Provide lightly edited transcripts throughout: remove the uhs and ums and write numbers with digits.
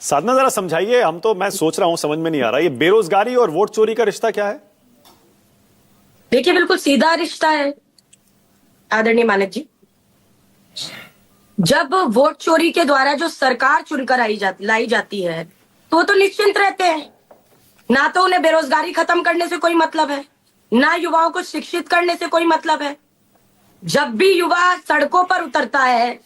साधना जरा समझाइए, मैं सोच रहा हूं, समझ में नहीं आ रहा, ये बेरोजगारी और वोट चोरी का रिश्ता क्या है? देखिए, बिल्कुल सीधा रिश्ता है आदरणीय मानक जी। जब वोट चोरी के द्वारा जो सरकार चुनकर लाई जाती है, तो वो तो निश्चिंत रहते हैं। ना तो उन्हें बेरोजगारी खत्म करने से कोई मतलब है, ना युवाओं को शिक्षित करने से कोई मतलब है। जब भी युवा सड़कों पर उतरता है,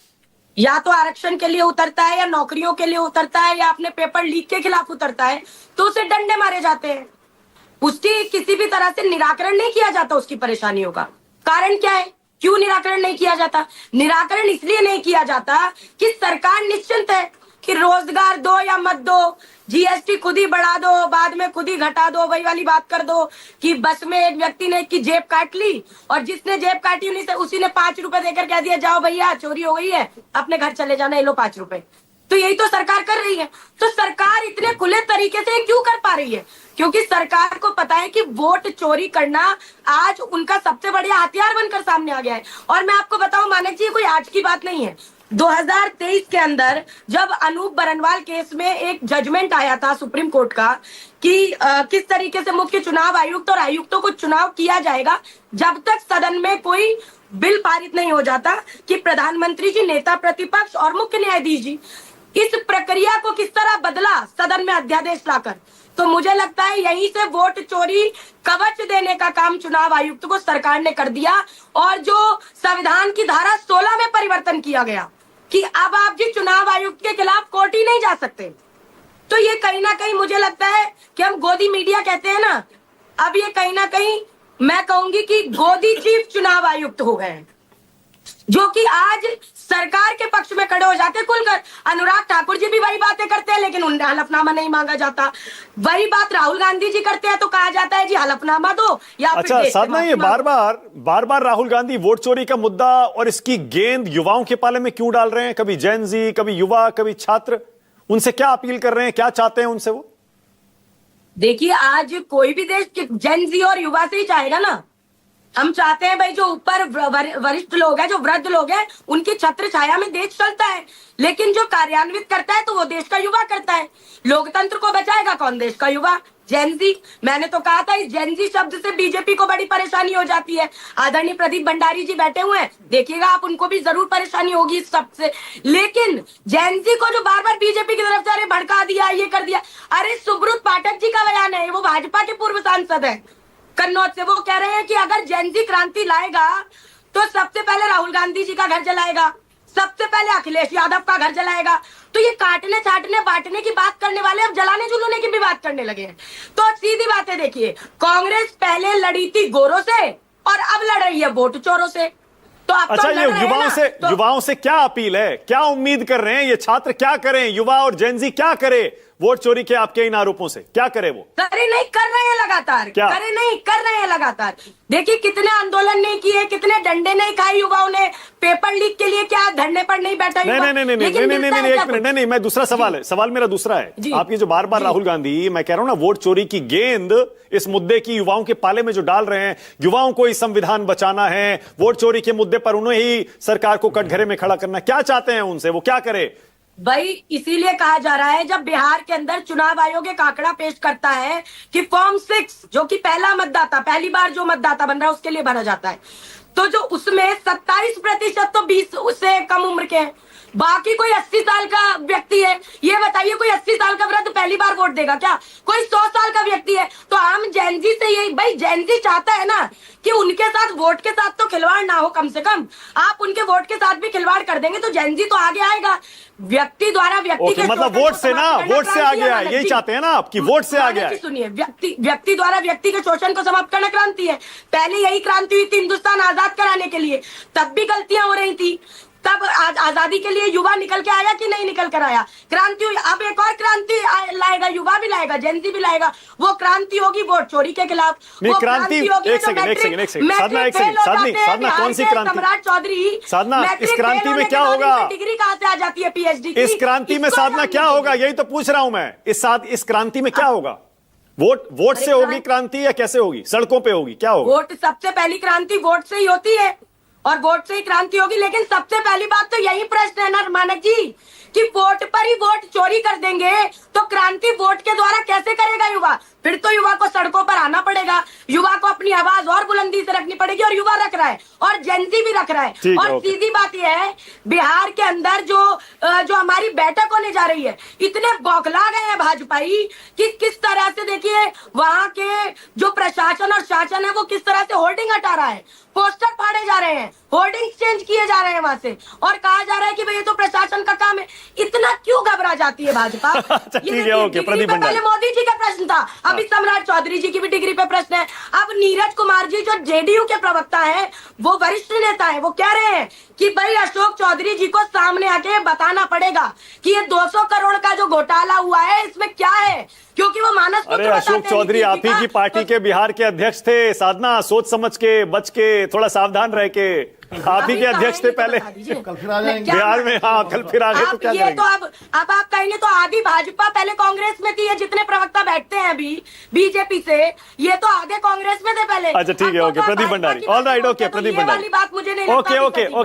या तो आरक्षण के लिए उतरता है, या नौकरियों के लिए उतरता है, या अपने पेपर लीक के खिलाफ उतरता है, तो उसे डंडे मारे जाते हैं। उसकी किसी भी तरह से निराकरण नहीं किया जाता उसकी परेशानियों का। कारण क्या है? क्यों निराकरण नहीं किया जाता? निराकरण इसलिए नहीं किया जाता कि सरकार निश्चिंत है कि रोजगार दो या मत दो, जीएसटी खुद ही बढ़ा दो, बाद में खुद ही घटा दो, वही वाली बात कर दो कि बस में एक व्यक्ति ने की जेब काट ली, और जिसने जेब काटी उसी ने 5 रुपए देकर कह दिया, जाओ भैया चोरी हो गई है, अपने घर चले जाना, ये लो 5 रुपए। तो यही तो सरकार कर रही है। तो सरकार इतने खुले तरीके से क्यों कर पा रही है? क्योंकि सरकार को पता है कि वोट चोरी करना आज उनका सबसे बढ़िया हथियार बनकर सामने आ गया है। और मैं आपको बताऊं मानक जी, कोई आज की बात नहीं है। 2023 के अंदर जब अनूप बरनवाल केस में एक जजमेंट आया था सुप्रीम कोर्ट का कि किस तरीके से मुख्य चुनाव आयुक्त और आयुक्तों को चुनाव किया जाएगा, जब तक सदन में कोई बिल पारित नहीं हो जाता कि प्रधानमंत्री जी, नेता प्रतिपक्ष और मुख्य न्यायाधीश जी इस प्रक्रिया को किस तरह बदला सदन में अध्यादेश लाकर। तो मुझे लगता है यहीं से वोट चोरी कवच देने का काम चुनाव आयुक्त को सरकार ने कर दिया। और जो संविधान की धारा 16 में परिवर्तन किया गया कि अब आप जी चुनाव आयुक्त के खिलाफ कोर्ट ही नहीं जा सकते, तो ये कहीं ना कहीं मुझे लगता है कि हम गोदी मीडिया कहते हैं ना, अब ये कहीं ना कहीं मैं कहूंगी कि गोदी चीफ चुनाव आयुक्त हो गए, जो कि आज सरकार के पक्ष में खड़े हो जाते खुलकर। अनुराग ठाकुर जी भी वही बातें करते हैं, लेकिन उन्हें हलफनामा नहीं मांगा जाता। वही बात राहुल गांधी जी करते हैं, तो कहा जाता है जी हलफनामा दो या अच्छा साधना, ये बार बार राहुल गांधी वोट चोरी का मुद्दा और इसकी गेंद युवाओं के पाले में क्यों डाल रहे हैं? कभी जेन जी, कभी युवा, कभी छात्र, उनसे क्या अपील कर रहे हैं, क्या चाहते हैं उनसे वो? देखिए, आज कोई भी देश जेन जी और युवा से ही चाहेगा ना। हम चाहते हैं भाई जो ऊपर वरिष्ठ लोग हैं, जो वृद्ध लोग हैं, उनकी छत्र छाया में देश चलता है, लेकिन जो कार्यान्वित करता है तो वो देश का युवा करता है। लोकतंत्र को बचाएगा कौन? देश का युवा, जेनजी। मैंने तो कहा था इस जेनजी शब्द से बीजेपी को बड़ी परेशानी हो जाती है। आदरणीय प्रदीप भंडारी जी बैठे हुए हैं, देखिएगा आप, उनको भी जरूर परेशानी होगी इस शब्द से। लेकिन जेनजी को जो बार बार बीजेपी की तरफ से अरे भड़का दिया, ये कर दिया, अरे सुब्रत पाठक जी का बयान है, वो भाजपा के पूर्व सांसद है कन्नौज से। वो कह रहे हैं कि अगर जेनजी क्रांति लाएगा तो सबसे पहले राहुल गांधी जी का घर जलाएगा, सबसे पहले अखिलेश यादव का घर जलाएगा। तो ये काटने छाटने बांटने की बात करने वाले अब जलाने जुलूने की भी बात करने लगे हैं। तो सीधी बात है, देखिए, कांग्रेस पहले लड़ी थी गोरों से और अब लड़ रही है वोट चोरों से। तो अब अच्छा, ये युवाओं से क्या अपील है, क्या उम्मीद कर रहे हैं? ये छात्र क्या करें, युवा और जेनजी क्या करे वोट चोरी के आपके इन आरोपों से? क्या करे वो? करे नहीं कर रहे हैं लगातार, क्या करे नहीं कर रहे हैं लगातार। देखिए कितने आंदोलन नहीं किए, कितने डंडे नहीं खाए युवाओं ने, पेपर लीक के लिए क्या धरने पर नहीं बैठा? नहीं, एक मिनट, नहीं, मैं दूसरा सवाल मेरा दूसरा है। आप ये जो बार बार राहुल गांधी, मैं कह रहा हूं ना, वोट चोरी की गेंद इस मुद्दे की युवाओं के पाले में जो डाल रहे हैं, युवाओं को इस संविधान बचाना है, वोट चोरी के मुद्दे पर उन्हें ही सरकार को कटघरे में खड़ा करना, क्या चाहते हैं उनसे? वो क्या करे भाई? इसीलिए कहा जा रहा है, जब बिहार के अंदर चुनाव आयोग एक आंकड़ा पेश करता है कि फॉर्म 6 जो कि पहला मतदाता, पहली बार जो मतदाता बन रहा है उसके लिए भरा जाता है, तो जो उसमें 27% तो 20 से कम उम्र के हैं, बाकी कोई 80 साल का व्यक्ति है। ये बताइए, कोई 80 साल का वृद्ध पहली बार वोट देगा क्या? कोई 100 साल का व्यक्ति है? तो हम जेनजी से यही, भाई जेनजी चाहता है ना कि उनके साथ, वोट के साथ तो खिलवाड़ ना हो, कम से कम आप उनके वोट के साथ भी खिलवाड़ कर देंगे तो जेनजी तो आगे आएगा। व्यक्ति द्वारा व्यक्ति के मतलब वोट से ना, वोट से आ गया, यही चाहते हैं ना आप कि वोट से आ गया? सुनिए, व्यक्ति द्वारा व्यक्ति के शोषण को समाप्त करना क्रांति है। पहले यही क्रांति हुई थी हिंदुस्तान आजाद कराने के लिए, तब भी गलतियां हो रही थी। तब आजादी के लिए युवा निकल के आया कि नहीं निकल कर आया? क्रांति हुई। अब एक और क्रांति लाएगा, युवा भी लाएगा, जेनजी भी लाएगा। वो क्रांति होगी वोट चोरी के खिलाफ। वो क्रांति होगी। एक सेकंड साधना, कौन सी क्रांति? सम्राट चौधरी, साधना, इस क्रांति में क्या होगा? डिग्री कहां से आ जाती है पीएचडी की? इस क्रांति में साधना क्या होगा, यही तो पूछ रहा हूं मैं। इस क्रांति में क्या होगा? वोट से होगी क्रांति या कैसे होगी? सड़कों पे होगी, क्या होगा? वोट, सबसे पहली क्रांति वोट से ही होती है और वोट से ही क्रांति होगी। लेकिन सबसे पहली बात तो यही प्रश्न है ना मानक जी कि वोट पर ही वोट चोरी कर देंगे तो क्रांति वोट के द्वारा कैसे करेगा युवा? फिर तो युवा को सड़कों पर आना पड़ेगा, युवा को अपनी आवाज और बुलंदी से रखनी पड़ेगी, और युवा रख रहा है और जेंजी भी रख रहा है। और सीधी बात यह है, बिहार के अंदर जो हमारी बैठक होने जा रही है, इतने बौखला गए हैं भाजपाई कि किस तरह से, देखिए वहां के जो प्रशासन और शासन है वो किस तरह से होर्डिंग हटा रहा है, पोस्टर फाड़े जा रहे हैं, होर्डिंग चेंज किए जा रहे हैं वहां से, और कहा जा रहा है कि भाई ये तो प्रशासन का काम है। इतना क्यों घबरा जाती है भाजपा? ठीक है, ओके, प्रदीप भंडारी। पहले मोदी जी का प्रश्न था, अभी सम्राट चौधरी जी की भी डिग्री पे प्रश्न है। अब नीरज कुमार जी जो जेडीयू के प्रवक्ता है, वो वरिष्ठ नेता है, वो कह रहे हैं कि भाई अशोक चौधरी जी को सामने आके बताना पड़ेगा कि ये 200 करोड़ का जो घोटाला हुआ है इसमें क्या है, क्योंकि वो मानस पुत्र अरे अशोक चौधरी आप ही की पार्टी के बिहार के अध्यक्ष थे। साधना, सोच समझ के, बच के, थोड़ा सावधान रह के, आप ही के अध्यक्ष थे पहले कल फिर आ जाएंगे बिहार में। हाँ, कल फिर आ गए तो क्या ये करेंगे? तो अब आप कहेंगे तो आधी भाजपा पहले कांग्रेस में थी, ये जितने प्रवक्ता बैठते हैं अभी बीजेपी से, ये तो आधे कांग्रेस में थे पहले। अच्छा ठीक है, okay, Pradeep Bhandari. All right, okay, Pradeep Bhandari. बात मुझे नहीं ओके ओके ओके।